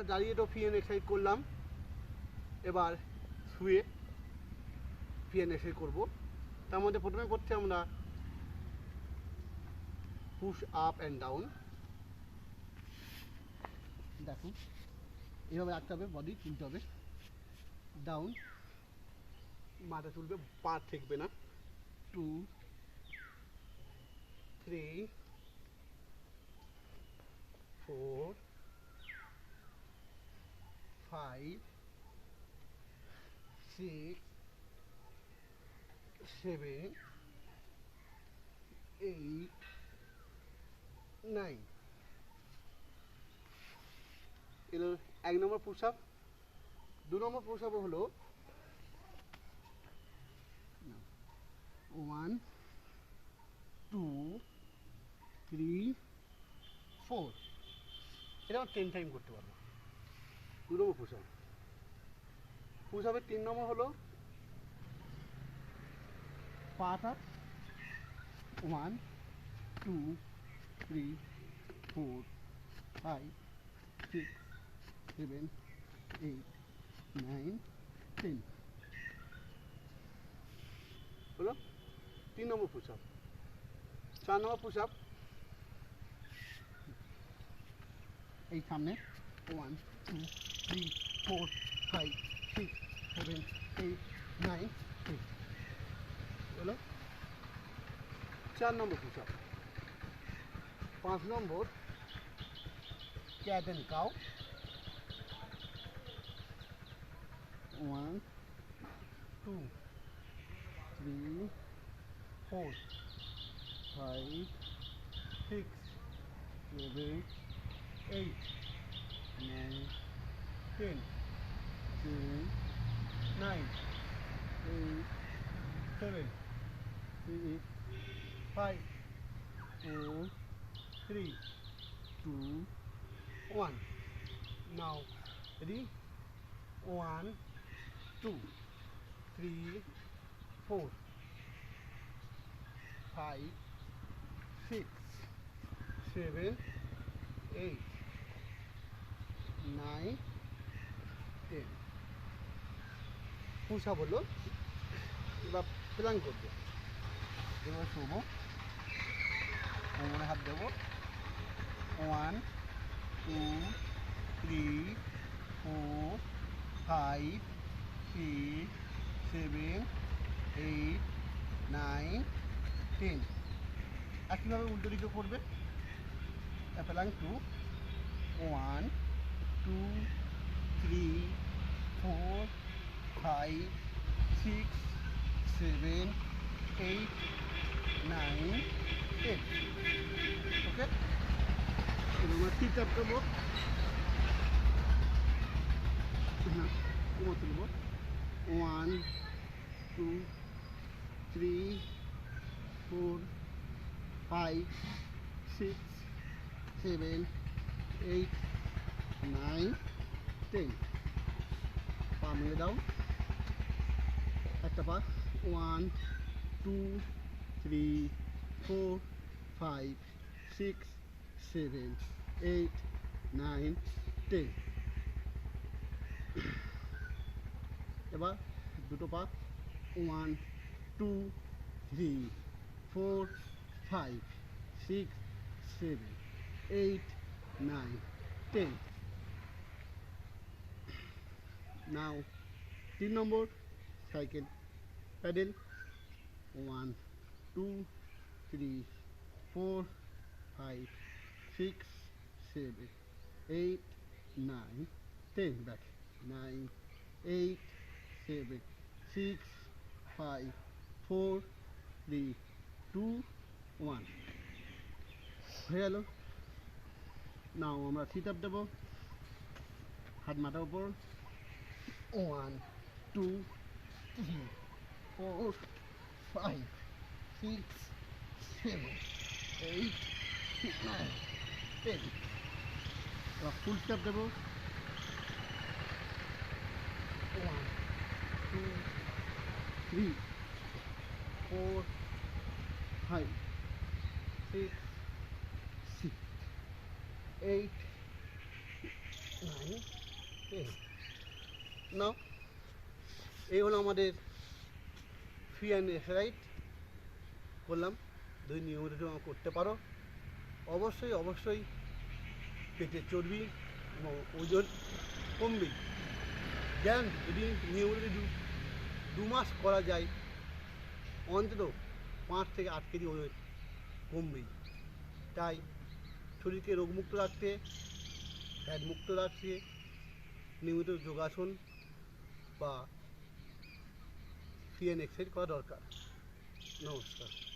দাঁড়িয়ে তো free hand exercise করলাম, এবার শুয়ে ফ্রি হ্যান্ড এক্সারসাইজ করবো। তার মধ্যে প্রথমে করছি আমরা পুশ আপ অ্যান্ড ডাউন। দেখুন এইভাবে রাখতে হবে, বডি তুলতে হবে, ডাউন, মাথা তুলবে, পা ঠেকবে না। 2 3 4 5 6 7 8 9। এলো 1 নম্বর পুশ আপ। 2 নম্বর পুশ আপ হলো 1 2 3 4। এটা আমরা 10 টাইম করতে পারবো। 2 নম্বর পুশ আপ। পুশ আপের 3 নম্বর হলো পাটা 1 2 3 4 5 6 7 8 9 10 হলো 3 নম্বর পুশ আপ। 4 নম্বর পুশ আপ এই সামনে 1 2 3 4 5 6 7 8 9 10 হলো 4 নম্বর পুশ আপ। 5 নম্বর cat and cow 1 2 3 4 5 6 7 8 9 10 9 8 7 6 5 4 3 2 1। Now ready? 1 2 3 4 5 6 7 8 9 10। Push up হলো। এবার প্ল্যাঙ্ক করবো। এবার শোবো, কোমরে হাত দেবো। 1 2 3 4 5 6 7 8 9 10। একইভাবে উল্টো দিকেও করবে। প্ল্যাঙ্ক 2 1 2 3 4 5 6 7 8 9 10। ওকে, এবার ঠিক চাপ করবো, কোমর তুলবো। 1 2 3 4 5 6 7 8 9 10। পা মেরে দাও, একটা পা। 1 2 3 4 5 6 7 8 9 10। এবার দুটো পা। 1 2 3 4 5 6 7 8 9 10। নাও 3 নম্বর সাইকেল প্যাডেল। 1 2 3 4 5 6 7 8 9 10। ব্যাক 9 8 7 6 5 4 3 2 1 হয়ে গেল। নাও আমরা সিট আপ দেবো, হাত মাথার উপর। 1 2 3 4 5 6 7 8 9 10। এবার ফুল স্টেপ দেবো। 1 2 3 4 5 6 6 8 9 নাও, এই হলো আমাদের ফ্রি অ্যান্ড এক্সারসাইজ করলাম। যদি নিয়মিত তোমরা করতে পারো, অবশ্যই অবশ্যই পেটের চর্বি এবং ওজন কমবেই। গ্যারান্টি। যদি নিয়মিত দু মাস করা যায়, অন্তত 5 থেকে 8 কেজি ওজন কমবেই। তাই শরীরকে রোগমুক্ত রাখতে, ফ্যাট মুক্ত রাখতে নিয়মিত যোগাসন বা ফ্রি অ্যান্ড এক্সারসাইজ করা দরকার। নমস্কার।